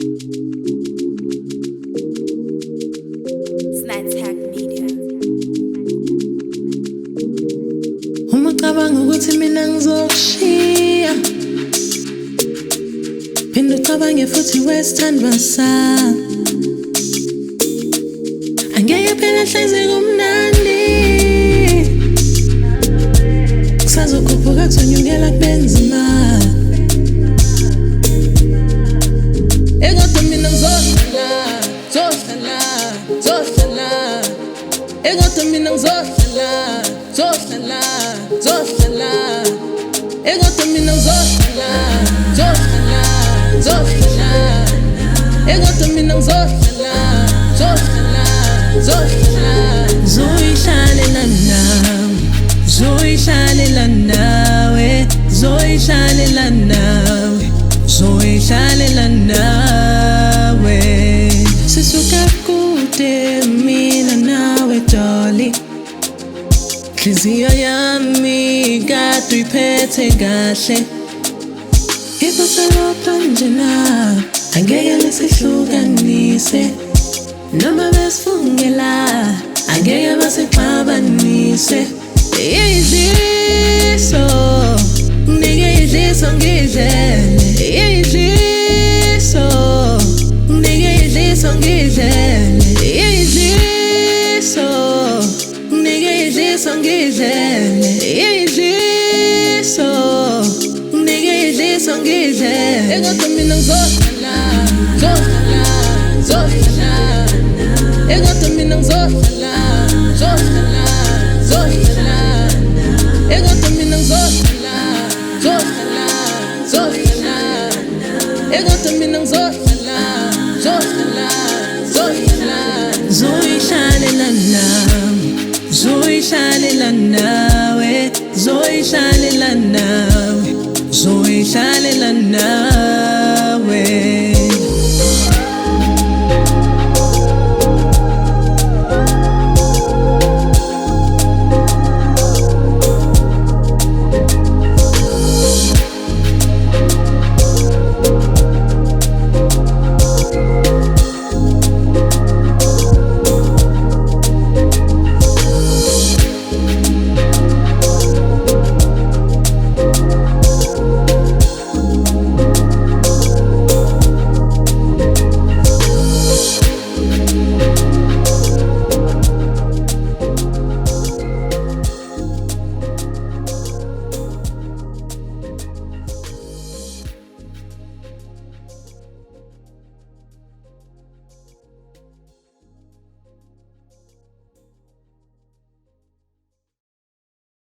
Snack Media. Uma ucabanga ukuthi mina ngizokushiya, phinda ucabange futhi wesithandwa sami. Angeke phela hlezi kumnandi, kusazokhuphuka kuzonyukela kubenzima. Kodwa mina ngizohlala, kodwa mina ngizohlala, kodwa mina ngizohlala, kodwa mina ngizohlala, zoyihlalela nawe, zoyihlalela nawe, zoyihlalela nawe, zoyihlalela nawe. Sisuka kude mina nawe Dolly, inhliziyo yami kade uyiphethe kahle. Iphutha lapha nje na, angeke nisihlukanise, noma besifungela angeke basixabanise. Idliso, nginike idliso ngidlele, idliso, nginike idliso ngidlele, idliso, nginike idliso ngidlele, idliso, nginike idliso ngidlele. Kodwa mina ngizohlala,